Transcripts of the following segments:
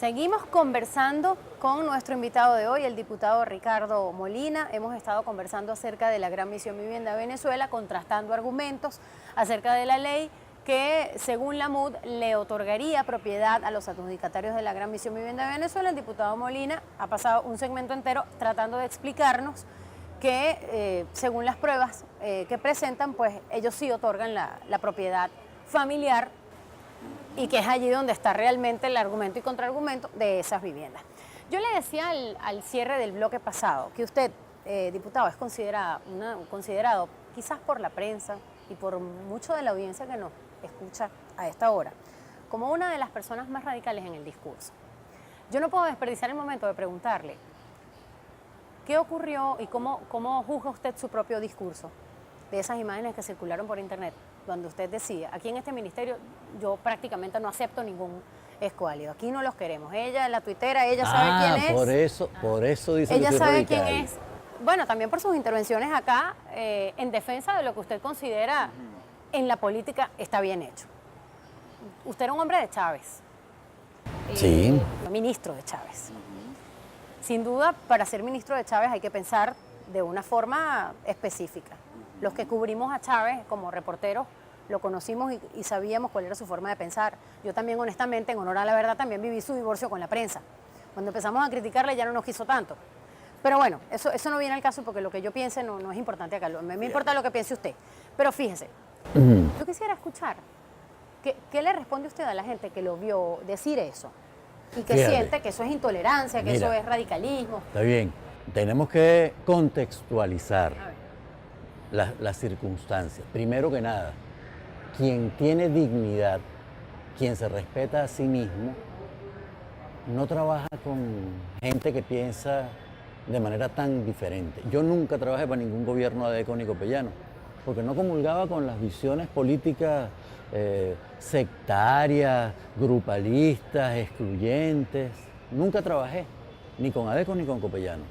Seguimos conversando con nuestro invitado de hoy, el diputado Ricardo Molina. Hemos estado conversando acerca de la Gran Misión Vivienda de Venezuela, contrastando argumentos acerca de la ley que, según la MUD, le otorgaría propiedad a los adjudicatarios de la Gran Misión Vivienda de Venezuela. El diputado Molina ha pasado un segmento entero tratando de explicarnos que, según las pruebas que presentan, pues ellos sí otorgan la propiedad familiar, y que es allí donde está realmente el argumento y contraargumento de esas viviendas. Yo le decía al cierre del bloque pasado que usted, diputado, es considerado, quizás por la prensa y por mucho de la audiencia que nos escucha a esta hora, como una de las personas más radicales en el discurso. Yo no puedo desperdiciar el momento de preguntarle qué ocurrió y cómo juzga usted su propio discurso de esas imágenes que circularon por internet, donde usted decía, aquí en este ministerio yo prácticamente no acepto ningún escoálido, aquí no los queremos. Ella, la tuitera, ella sabe quién es. Por eso dice ella que soy sabe radical. quién es. Bueno, también por sus intervenciones acá en defensa de lo que usted considera en la política está bien hecho. Usted era un hombre de Chávez. Sí. Ministro de Chávez. Sin duda, para ser ministro de Chávez hay que pensar de una forma específica. Los que cubrimos a Chávez como reporteros lo conocimos y sabíamos cuál era su forma de pensar. Yo también, honestamente, en honor a la verdad, también viví su divorcio con la prensa. Cuando empezamos a criticarle ya no nos quiso tanto. Pero bueno, eso no viene al caso porque lo que yo piense no es importante acá. Me importa lo que piense usted. Pero fíjese, yo quisiera escuchar qué le responde usted a la gente que lo vio decir eso y que siente que eso es intolerancia, que eso es radicalismo. Está bien, tenemos que contextualizar las circunstancias. Primero que nada, quien tiene dignidad, quien se respeta a sí mismo, no trabaja con gente que piensa de manera tan diferente. Yo nunca trabajé para ningún gobierno adeco ni copellano, porque no comulgaba con las visiones políticas sectarias, grupalistas, excluyentes. Nunca trabajé, ni con adeco ni con copellano.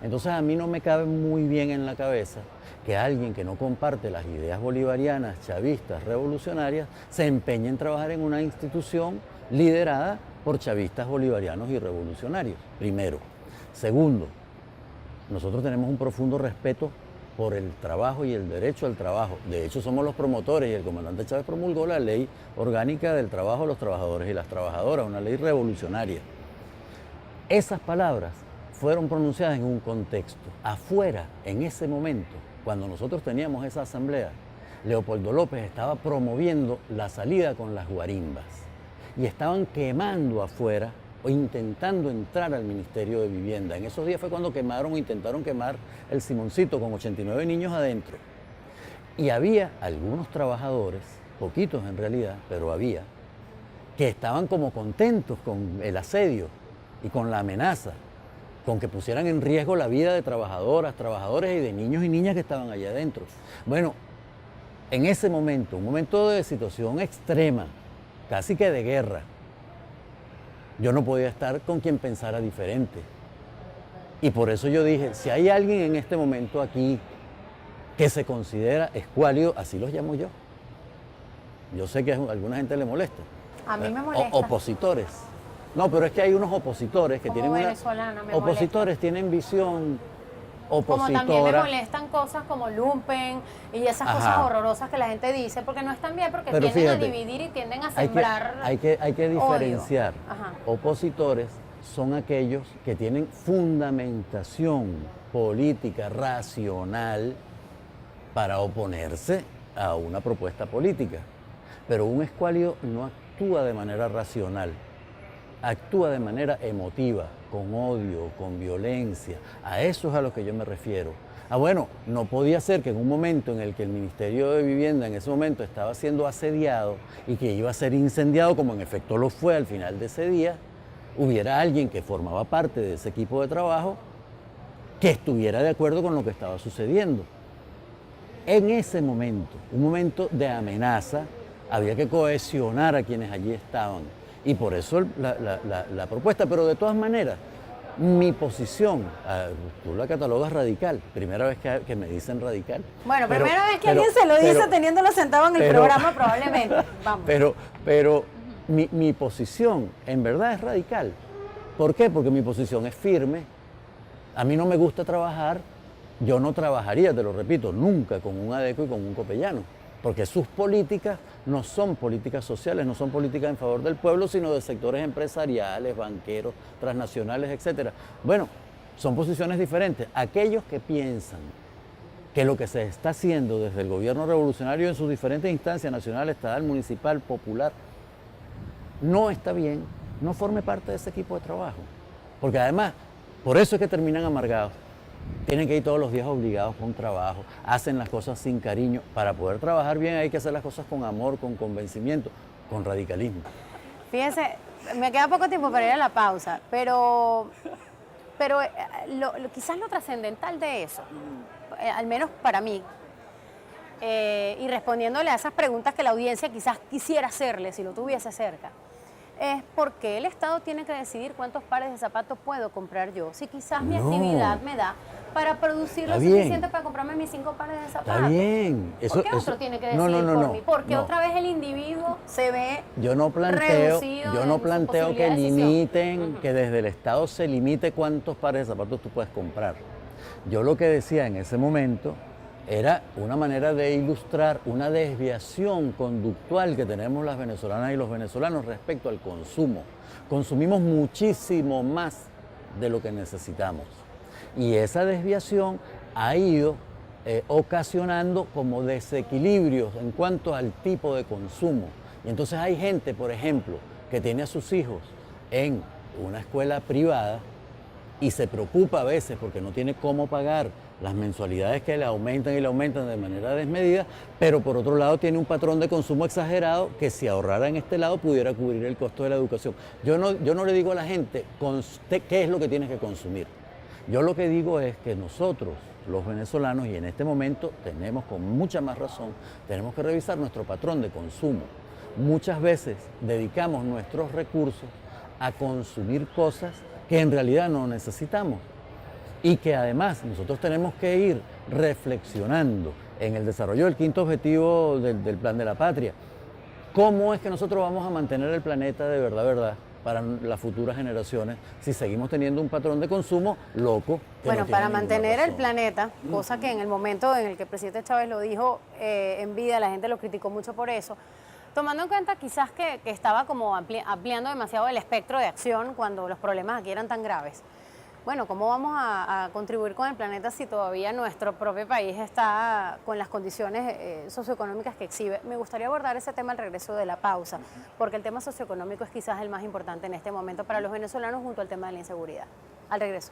Entonces a mí no me cabe muy bien en la cabeza que alguien que no comparte las ideas bolivarianas, chavistas, revolucionarias, se empeñe en trabajar en una institución liderada por chavistas bolivarianos y revolucionarios, primero. Segundo, nosotros tenemos un profundo respeto por el trabajo y el derecho al trabajo. De hecho, somos los promotores y el comandante Chávez promulgó la Ley Orgánica del Trabajo de los Trabajadores y las Trabajadoras, una ley revolucionaria. Esas palabras fueron pronunciadas en un contexto. Afuera, en ese momento, cuando nosotros teníamos esa asamblea, Leopoldo López estaba promoviendo la salida con las guarimbas y estaban quemando afuera o intentando entrar al Ministerio de Vivienda. En esos días fue cuando quemaron o intentaron quemar el Simoncito con 89 niños adentro. Y había algunos trabajadores, poquitos en realidad, pero había, que estaban como contentos con el asedio y con la amenaza, con que pusieran en riesgo la vida de trabajadoras, trabajadores y de niños y niñas que estaban allá adentro. Bueno, en ese momento, un momento de situación extrema, casi que de guerra, yo no podía estar con quien pensara diferente. Y por eso yo dije, si hay alguien en este momento aquí que se considera escuálido, así los llamo yo. Yo sé que a alguna gente le molesta. A mí me molesta. Opositores. No, pero es que hay unos opositores que como tienen venezolana, me opositores molesta. tienen visión opositora. Como también me molestan cosas como lumpen y esas cosas horrorosas que la gente dice, porque no están bien, porque pero tienden fíjate, a dividir y tienden a sembrar hay que diferenciar. Opositores son aquellos que tienen fundamentación política racional para oponerse a una propuesta política. Pero un escuálido no actúa de manera racional, actúa de manera emotiva, con odio, con violencia. A eso es a lo que yo me refiero. Bueno, no podía ser que en un momento en el que el Ministerio de Vivienda en ese momento estaba siendo asediado y que iba a ser incendiado, como en efecto lo fue al final de ese día, hubiera alguien que formaba parte de ese equipo de trabajo que estuviera de acuerdo con lo que estaba sucediendo. En ese momento, un momento de amenaza, había que cohesionar a quienes allí estaban. Y por eso la propuesta, pero de todas maneras, mi posición, tú la catalogas radical, primera vez que me dicen radical. Bueno, primera vez que alguien se lo dice teniéndolo sentado en el programa probablemente. Vamos. Pero mi posición en verdad es radical, ¿Por qué? Porque mi posición es firme. A mí no me gusta trabajar. Yo no trabajaría, te lo repito, nunca con un ADECO y con un copellano, porque sus políticas no son políticas sociales, no son políticas en favor del pueblo, sino de sectores empresariales, banqueros, transnacionales, etc. Bueno, son posiciones diferentes. Aquellos que piensan que lo que se está haciendo desde el gobierno revolucionario en sus diferentes instancias, nacional, estatal, municipal, popular, no está bien, no forme parte de ese equipo de trabajo. Porque además, por eso es que terminan amargados. Tienen que ir todos los días obligados con trabajo, hacen las cosas sin cariño. Para poder trabajar bien hay que hacer las cosas con amor, con convencimiento, con radicalismo. Fíjense, me queda poco tiempo para ir a la pausa, pero quizás lo trascendental de eso, al menos para mí, y respondiéndole a esas preguntas que la audiencia quizás quisiera hacerle si lo tuviese cerca, es por qué el Estado tiene que decidir cuántos pares de zapatos puedo comprar yo, si quizás mi actividad me da para producir lo suficiente para comprarme mis 5 pares de zapatos. Está bien. ¿Por qué otro tiene que decidir por mí? Porque otra vez el individuo se ve reducido yo no planteo que de limiten, que desde el Estado se limite cuántos pares de zapatos tú puedes comprar. Yo lo que decía en ese momento era una manera de ilustrar una desviación conductual que tenemos las venezolanas y los venezolanos respecto al consumo. Consumimos muchísimo más de lo que necesitamos. Y esa desviación ha ido ocasionando como desequilibrios en cuanto al tipo de consumo. Y entonces hay gente, por ejemplo, que tiene a sus hijos en una escuela privada y se preocupa a veces porque no tiene cómo pagar las mensualidades que le aumentan y le aumentan de manera desmedida, pero por otro lado tiene un patrón de consumo exagerado que si ahorrara en este lado pudiera cubrir el costo de la educación. Yo no le digo a la gente qué es lo que tienes que consumir. Yo lo que digo es que nosotros, los venezolanos, y en este momento tenemos con mucha más razón, tenemos que revisar nuestro patrón de consumo. Muchas veces dedicamos nuestros recursos a consumir cosas que en realidad no necesitamos y que además nosotros tenemos que ir reflexionando en el desarrollo del quinto objetivo del Plan de la Patria. ¿Cómo es que nosotros vamos a mantener el planeta de verdad, para las futuras generaciones si seguimos teniendo un patrón de consumo loco? Bueno, para mantener el planeta, cosa que en el momento en el que el presidente Chávez lo dijo en vida, la gente lo criticó mucho por eso, tomando en cuenta quizás que estaba como ampliando demasiado el espectro de acción cuando los problemas aquí eran tan graves. Bueno, ¿cómo vamos a contribuir con el planeta si todavía nuestro propio país está con las condiciones socioeconómicas que exhibe? Me gustaría abordar ese tema al regreso de la pausa, porque el tema socioeconómico es quizás el más importante en este momento para los venezolanos junto al tema de la inseguridad. Al regreso.